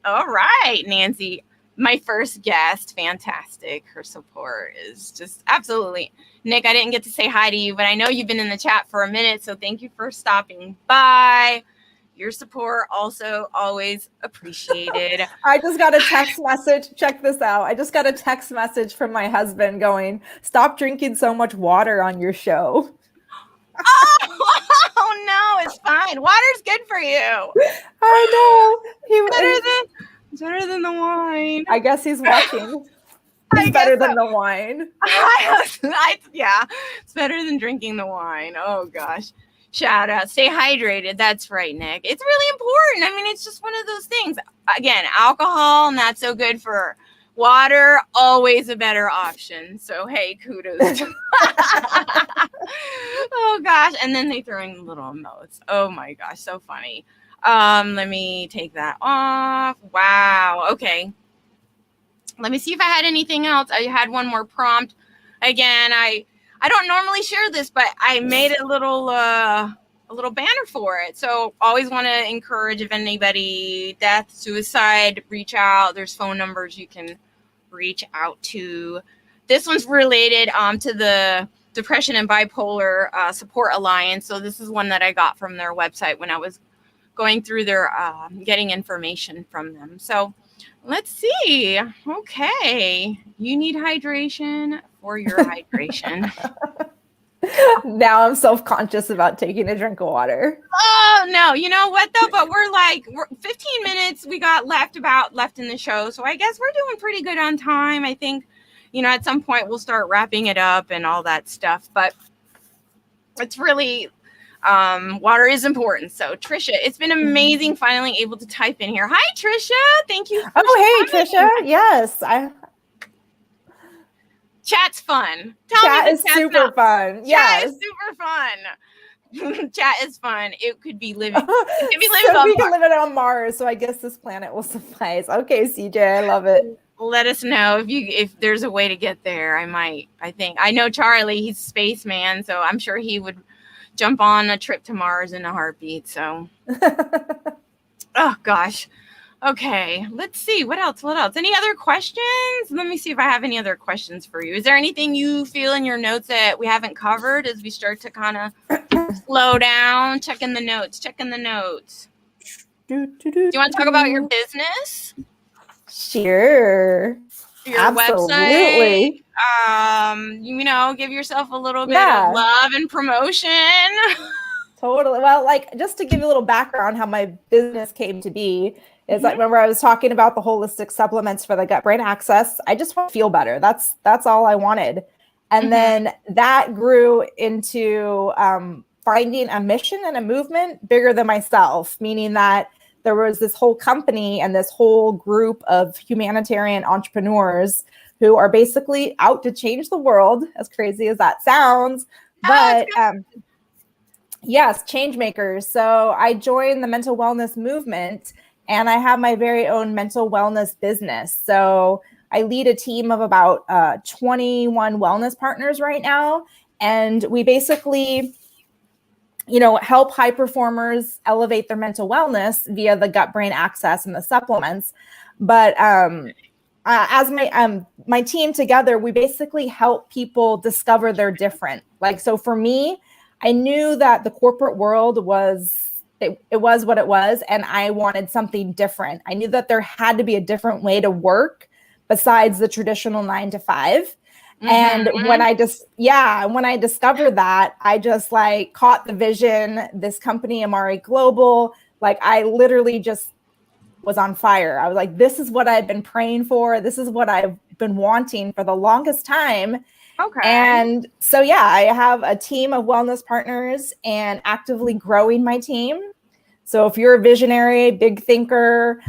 All right, Nancy. My first guest, fantastic. Her support is just absolutely. Nick, I didn't get to say hi to you, but I know you've been in the chat for a minute, so thank you for stopping by. Your support also always appreciated. I just got a text message. Check this out. I just got a text message from my husband going, "Stop drinking so much water on your show." Oh no, it's fine. Water's good for you. I know. It's better than the wine. I guess he's watching. It's better than the wine. Yeah, it's better than drinking the wine. Oh gosh. Shout out. Stay hydrated. That's right, Nick. It's really important. I mean, it's just one of those things. Again, alcohol, not so good for water, always a better option. So, hey, kudos. Oh, gosh. And then they throw in little emotes. Oh, my gosh. So funny. Let me take that off. Wow. Okay. Let me see if I had anything else. I had one more prompt. Again, I don't normally share this, but I made a little banner for it. So always want to encourage, if anybody, death, suicide, reach out. There's phone numbers you can reach out to. This one's related to the Depression and Bipolar Support Alliance. So this is one that I got from their website when I was going through their getting information from them. So let's see. Okay. You need hydration for your hydration. Now I'm self-conscious about taking a drink of water. Oh, no. You know what, though? But we're 15 minutes we got left in the show. So I guess we're doing pretty good on time. I think, at some point we'll start wrapping it up and all that stuff. But it's really... water is important. So Trisha, it's been amazing finally able to type in here. Hi, Trisha. Thank you. Hey, Trisha. Yes. Chat's fun. Chat is super fun. Chat is super fun. Chat is fun. It could be living. It could be living on Mars. We can live it on Mars. So I guess this planet will suffice. Okay, CJ, I love it. Let us know if there's a way to get there. I know Charlie, he's a spaceman, so I'm sure he would jump on a trip to Mars in a heartbeat. So, oh gosh. Okay, let's see. What else? Any other questions? Let me see if I have any other questions for you. Is there anything you feel in your notes that we haven't covered as we start to kind of slow down? Checking the notes. Do you want to talk about your business? Sure. Your Absolutely. website? Give yourself a little bit of love and promotion. Totally. Well, just to give you a little background how my business came to be is remember I was talking about the holistic supplements for the gut brain axis. I just want to feel better. That's all I wanted. And then that grew into finding a mission and a movement bigger than myself, meaning that there was this whole company and this whole group of humanitarian entrepreneurs who are basically out to change the world, as crazy as that sounds. But yes, change makers. So I joined the mental wellness movement and I have my very own mental wellness business. So I lead a team of about 21 wellness partners right now. And we basically, help high performers elevate their mental wellness via the gut brain axis and the supplements. But as my team together, we basically help people discover they're different. So for me, I knew that the corporate world was what it was, and I wanted something different. I knew that there had to be a different way to work besides the traditional 9 to 5. And when I discovered that, I just caught the vision. This company, Amari Global, I literally just was on fire. I was like, this is what I've been praying for. This is what I've been wanting for the longest time. Okay. And so, I have a team of wellness partners and actively growing my team. So if you're a visionary, big thinker,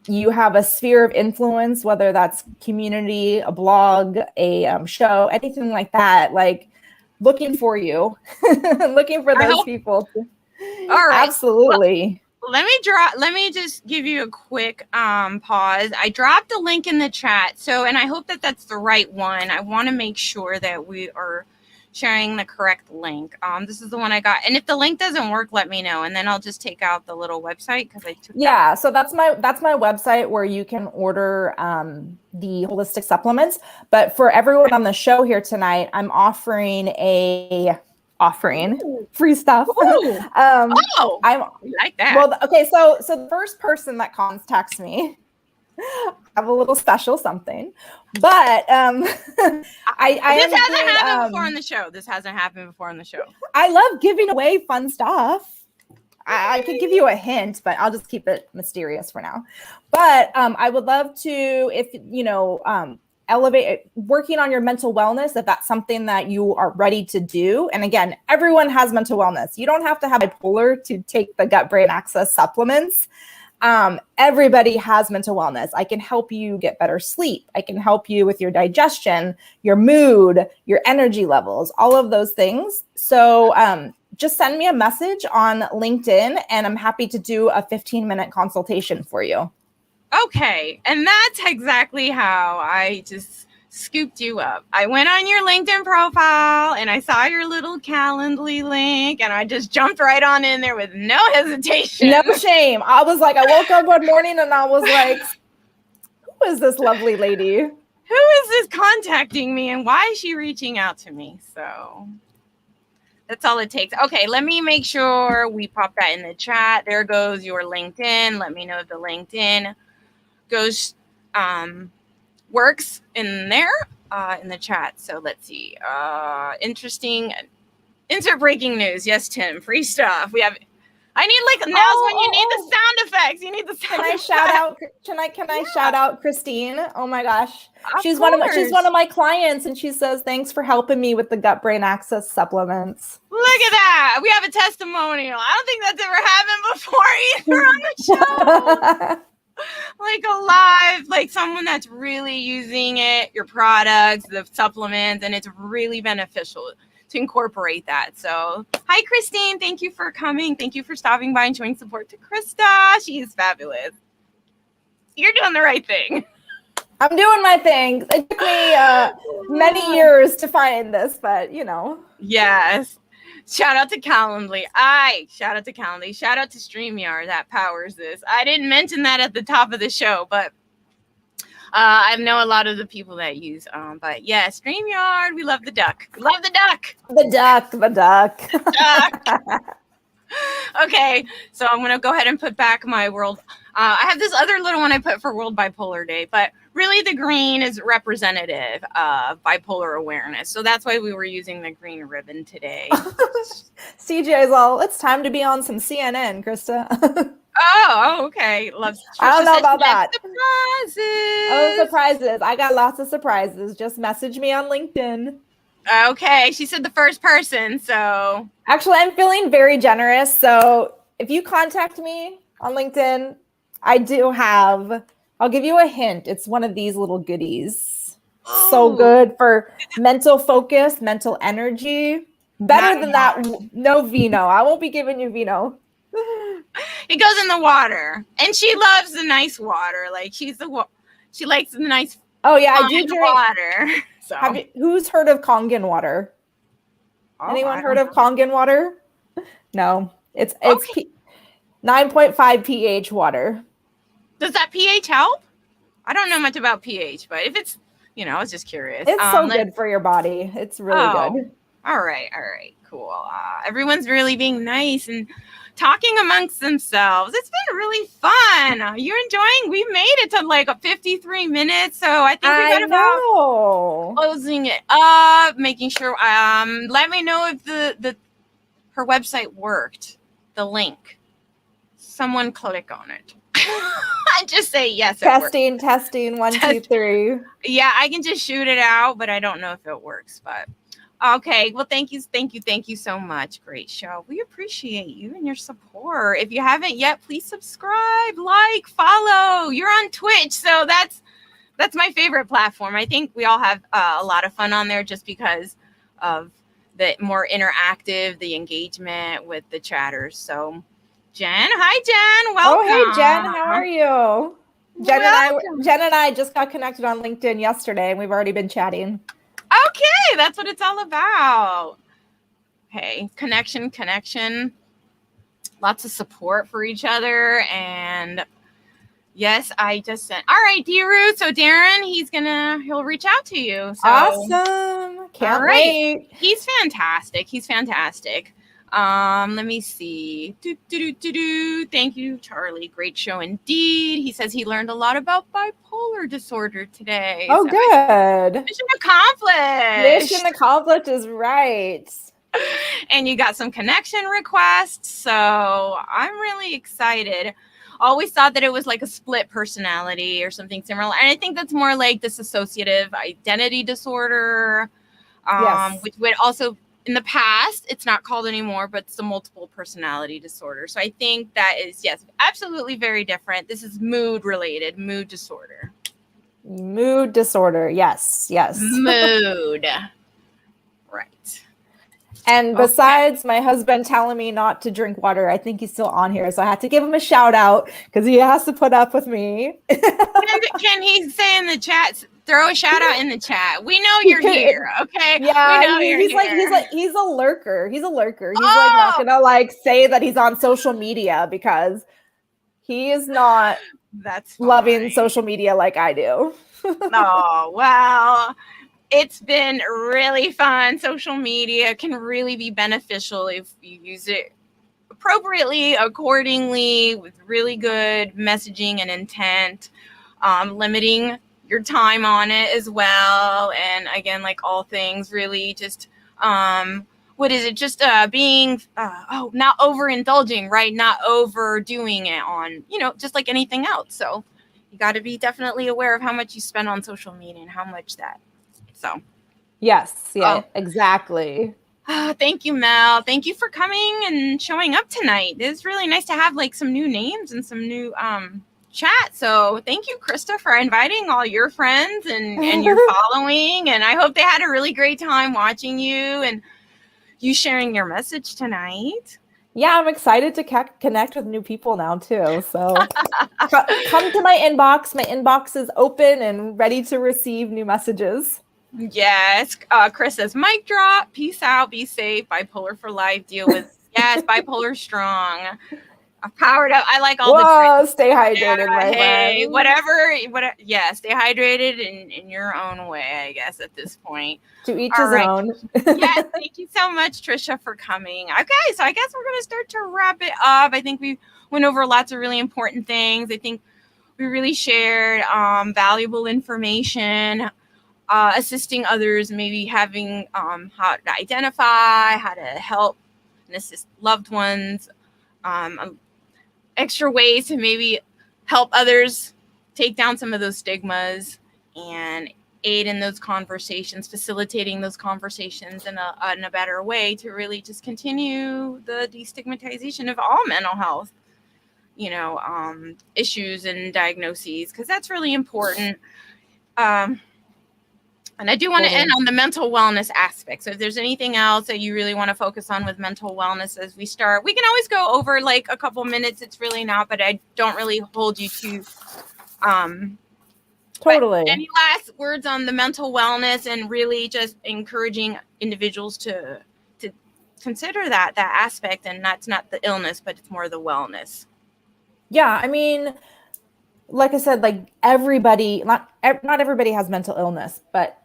you have a sphere of influence, whether that's community, a blog, a show, anything like that, like looking for you, looking for those people. All right. Absolutely. Well, let me just give you a quick pause. I dropped a link in the chat. So, and I hope that that's the right one. I want to make sure that we are sharing the correct link. This is the one I got. And if the link doesn't work, let me know. And then I'll just take out the little website because I took that. So that's my website where you can order the holistic supplements. But for everyone on the show here tonight, I'm offering free stuff. I like that. Well, okay. So the first person that contacts me, I have a little special something, but this hasn't happened before on the show. This hasn't happened before on the show. I love giving away fun stuff. I could give you a hint, but I'll just keep it mysterious for now. But I would love to, if elevate working on your mental wellness, if that's something that you are ready to do. And again, everyone has mental wellness. You don't have to have bipolar to take the gut brain access supplements. Everybody has mental wellness. I can help you get better sleep. I can help you with your digestion, your mood, your energy levels, all of those things. So just send me a message on LinkedIn and I'm happy to do a 15-minute consultation for you. Okay. And that's exactly how I just scooped you up. I went on your LinkedIn profile and I saw your little Calendly link and I just jumped right on in there with no hesitation. No shame. I was like, I woke up one morning and I was like, who is this lovely lady? Who is this contacting me and why is she reaching out to me? So that's all it takes. Okay, let me make sure we pop that in the chat. There goes your LinkedIn. Let me know if the LinkedIn goes works in there in the chat. So let's see. Interesting. Insert breaking news. Yes, Tim. Free stuff. We have. I need when you need the sound effects. You need the sound effects. Can I shout out Christine? Oh my gosh. She's one of my clients and she says, thanks for helping me with the gut brain access supplements. Look at that. We have a testimonial. I don't think that's ever happened before either on the show. Like alive, like someone that's really using it, your products, the supplements, and it's really beneficial to incorporate that. So hi Christine, thank you for coming. Thank you for stopping by and showing support to Krista. She's fabulous. You're doing the right thing. I'm doing my thing. It took me many years to find this, but Yes. Shout out to Calendly. Shout out to Calendly. Shout out to StreamYard that powers this. I didn't mention that at the top of the show, but I know a lot of the people that use. But yeah, StreamYard. We love the duck. We love the duck. The duck. Okay, so I'm gonna go ahead and put back my world. I have this other little one I put for World Bipolar Day, but really the green is representative of bipolar awareness. So that's why we were using the green ribbon today. CJ's all, it's time to be on some CNN, Krista. Oh, okay. I don't know about that. Surprises. Oh, surprises. I got lots of surprises. Just message me on LinkedIn. Okay, she said the first person, so. Actually, I'm feeling very generous. So if you contact me on LinkedIn, I'll give you a hint. It's one of these little goodies. Ooh. So good for mental focus, mental energy. Better than that, no vino. I won't be giving you vino. It goes in the water. And she loves the nice water. Like she likes the nice I do drink water. So. Who's heard of Kangen water? Anyone heard of Kangen water? No. It's 9.5 pH water. Does that pH help? I don't know much about pH, but if it's, I was just curious. It's so good for your body. It's really good. All right. Cool. Everyone's really being nice and talking amongst themselves. It's been really fun. You're enjoying? We made it to like 53 minutes. So I think we got about closing it up, making sure. Let me know if her website worked. The link. Someone click on it. I just say yes. Testing. 1, 2, 3. Yeah, I can just shoot it out, but I don't know if it works. But Okay. Well, thank you so much. Great show. We appreciate you and your support. If you haven't yet, please subscribe, like, follow. You're on Twitch, so that's my favorite platform. I think we all have a lot of fun on there just because of the more interactive, the engagement with the chatters. So, Jen, hi Jen, welcome. Oh, hey Jen, how are you? Jen and I just got connected on LinkedIn yesterday, and we've already been chatting. Okay, that's what it's all about. Hey, connection. Lots of support for each other, and yes, I just sent. All right, Diru. So Darren, he'll reach out to you. So, awesome. Can't wait. He's fantastic. Let me see. Thank you, Charlie. Great show indeed. He says he learned a lot about bipolar disorder today. Oh, so good. Mission accomplished. Mission accomplished is right. And you got some connection requests. So I'm really excited. Always thought that it was like a split personality or something similar. And I think that's more like dissociative identity disorder, yes. which would also, in the past, it's not called anymore, but it's a multiple personality disorder. So I think that is, yes, absolutely very different. This is mood related, mood disorder. Mood disorder. Yes. Mood. Right. And besides my husband telling me not to drink water, I think he's still on here. So I had to give him a shout out because he has to put up with me. Can he say in the chat, throw a shout out in the chat? We know you're here, okay? Yeah, we know he's a lurker. He's like not gonna like say that he's on social media because he is not loving social media like I do. Oh, well. It's been really fun. Social media can really be beneficial if you use it appropriately, accordingly, with really good messaging and intent, limiting your time on it as well. And again, like all things, really just, what is it? Just being, not overindulging, right? Not overdoing it on, just like anything else. So you got to be definitely aware of how much you spend on social media and how much that. So, yes, exactly. Thank you, Mel. Thank you for coming and showing up tonight. It's really nice to have like some new names and some new chat. So thank you, Krista, for inviting all your friends and your following. And I hope they had a really great time watching you and you sharing your message tonight. Yeah, I'm excited to connect with new people now too. So come to my inbox. My inbox is open and ready to receive new messages. Yes. Chris says, mic drop. Peace out. Be safe. Bipolar for life. Deal with, yes, bipolar strong. Powered up. I like all the stay hydrated, my friend. Whatever. Yeah, stay hydrated in your own way, I guess, at this point. To each his own. Yes, thank you so much, Trisha, for coming. Okay, so I guess we're going to start to wrap it up. I think we went over lots of really important things. I think we really shared valuable information. Assisting others, maybe having how to identify, how to help and assist loved ones, extra ways to maybe help others take down some of those stigmas and aid in those conversations, facilitating those conversations in a better way to really just continue the destigmatization of all mental health, issues and diagnoses, because that's really important. And I do want to end on the mental wellness aspect. So if there's anything else that you really want to focus on with mental wellness as we start, we can always go over like a couple minutes. It's really not, but I don't really hold you to. Totally. Any last words on the mental wellness and really just encouraging individuals to consider that aspect, and that's not the illness, but it's more the wellness. Yeah, I mean, like I said, like everybody, not everybody has mental illness, but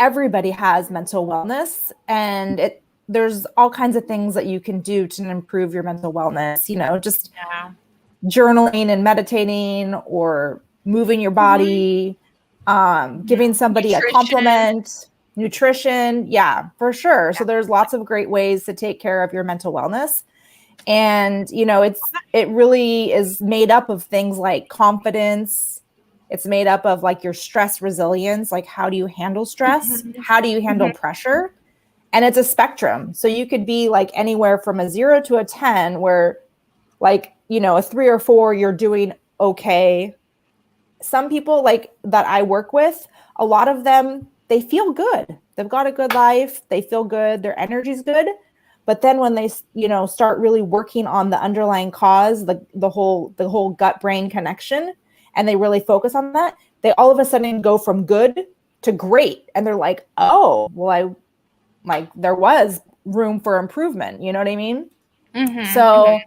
everybody has mental wellness, and there's all kinds of things that you can do to improve your mental wellness, just journaling and meditating or moving your body, giving somebody a compliment, nutrition. Yeah, for sure. Yeah. So there's lots of great ways to take care of your mental wellness. And, it really is made up of things like confidence. It's made up of like your stress resilience. Like, how do you handle stress? How do you handle pressure? And it's a spectrum. So you could be like anywhere from a 0 to a 10, where like, you know, a 3 or 4, you're doing okay. Some people like that I work with, a lot of them, they feel good. They've got a good life. They feel good. Their energy's good. But then when they, you know, start really working on the underlying cause, the whole gut brain connection, and they really focus on that, they all of a sudden go from good to great. And they're like, oh, well, there was room for improvement. You know what I mean? So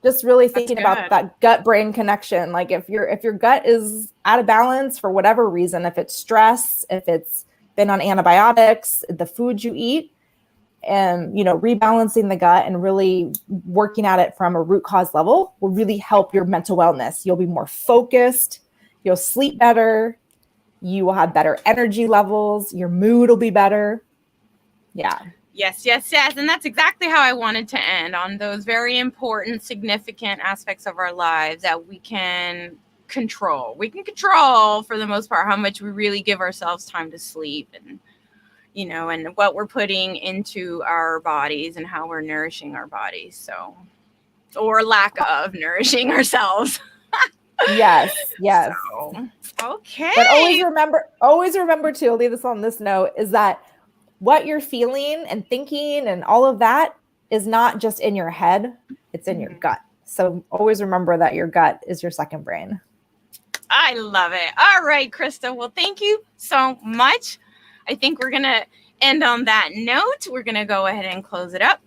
just really thinking about that gut brain connection. Like if your gut is out of balance for whatever reason, if it's stress, if it's been on antibiotics, the food you eat, and, you know, rebalancing the gut and really working at it from a root cause level will really help your mental wellness. You'll be more focused, you'll sleep better, you will have better energy levels, your mood will be better. Yeah. Yes. And that's exactly how I wanted to end, on those very important, significant aspects of our lives that we can control. We can control, for the most part, how much we really give ourselves time to sleep, and, you know, and what we're putting into our bodies and how we're nourishing our bodies. So, or lack of nourishing ourselves. Yes. So, okay. But always remember too, I'll leave this on this note, is that what you're feeling and thinking and all of that is not just in your head, it's in your gut. So always remember that your gut is your second brain. I love it. All right, Krista. Well, thank you so much. I think we're going to end on that note. We're going to go ahead and close it up.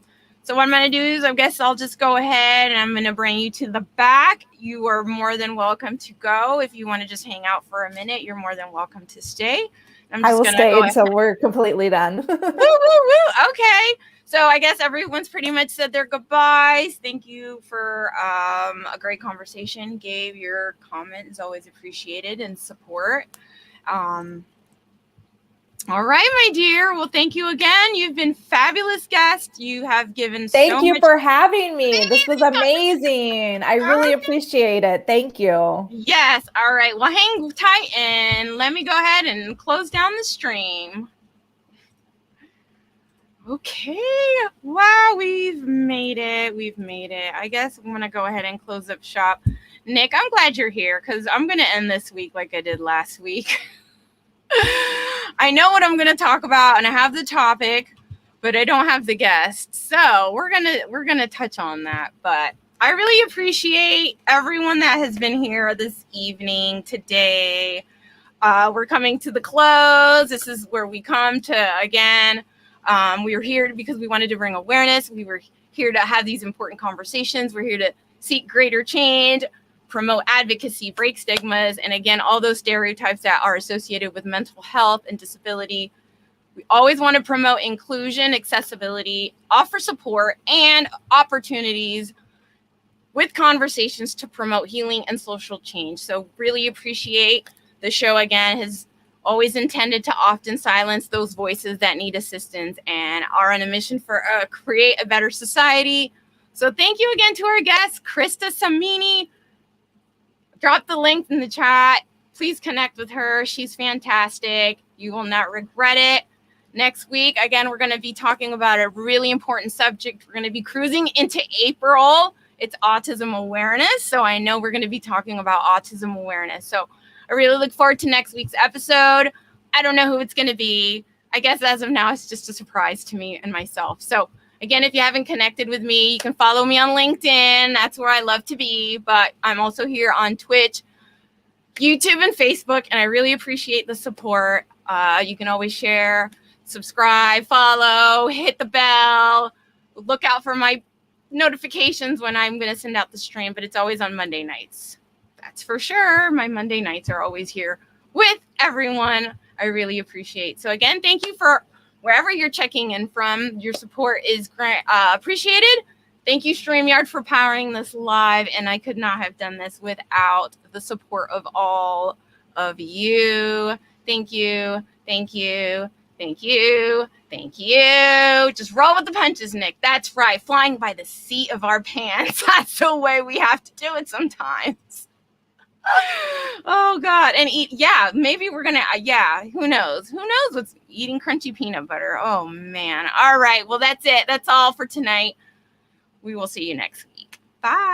So what I'm going to do is, I guess I'll just go ahead and I'm going to bring you to the back. You are more than welcome to go. If you want to just hang out for a minute, you're more than welcome to stay. I will stay until we're completely done. Woo, woo, woo. Okay. So I guess everyone's pretty much said their goodbyes. Thank you for a great conversation. Gabe, your comment is always appreciated, and support. All right, my dear. Well, thank you again. You've been fabulous guest. You have given Thank you for having me. This was amazing. I really appreciate it. Thank you. Yes. All right. Well, hang tight and let me go ahead and close down the stream. Okay. Wow, we've made it. I guess I'm going to go ahead and close up shop. Nick, I'm glad you're here, because I'm going to end this week like I did last week. I know what I'm going to talk about, and I have the topic, but I don't have the guest. So we're going to touch on that. But I really appreciate everyone that has been here this evening, today. We're coming to the close. This is where we come to, again, we were here because we wanted to bring awareness. We were here to have these important conversations. We're here to seek greater change, promote advocacy, break stigmas, and again, all those stereotypes that are associated with mental health and disability. We always want to promote inclusion, accessibility, offer support, and opportunities with conversations to promote healing and social change. So really appreciate the show. Again, has always intended to often silence those voices that need assistance and are on a mission for create a better society. So thank you again to our guest, Krista Samimi. Drop the link in the chat. Please connect with her. She's fantastic. You will not regret it. Next week, again, we're going to be talking about a really important subject. We're going to be cruising into April. It's autism awareness. So I know we're going to be talking about autism awareness. So I really look forward to next week's episode. I don't know who it's going to be. I guess as of now, it's just a surprise to me and myself. So again, if you haven't connected with me, you can follow me on LinkedIn. That's where I love to be. But I'm also here on Twitch, YouTube, and Facebook. And I really appreciate the support. You can always share, subscribe, follow, hit the bell. Look out for my notifications when I'm going to send out the stream. But it's always on Monday nights. That's for sure. My Monday nights are always here with everyone. I really appreciate. So again, thank you for wherever you're checking in from. Your support is appreciated. Thank you, StreamYard, for powering this live. And I could not have done this without the support of all of you. Thank you. Thank you. Thank you. Thank you. Just roll with the punches, Nick. That's right. Flying by the seat of our pants. That's the way we have to do it sometimes. Oh God. And eat, yeah, maybe we're gonna, yeah, who knows? Who knows what's eating crunchy peanut butter? Oh man. All right. Well, that's it. That's all for tonight. We will see you next week. Bye.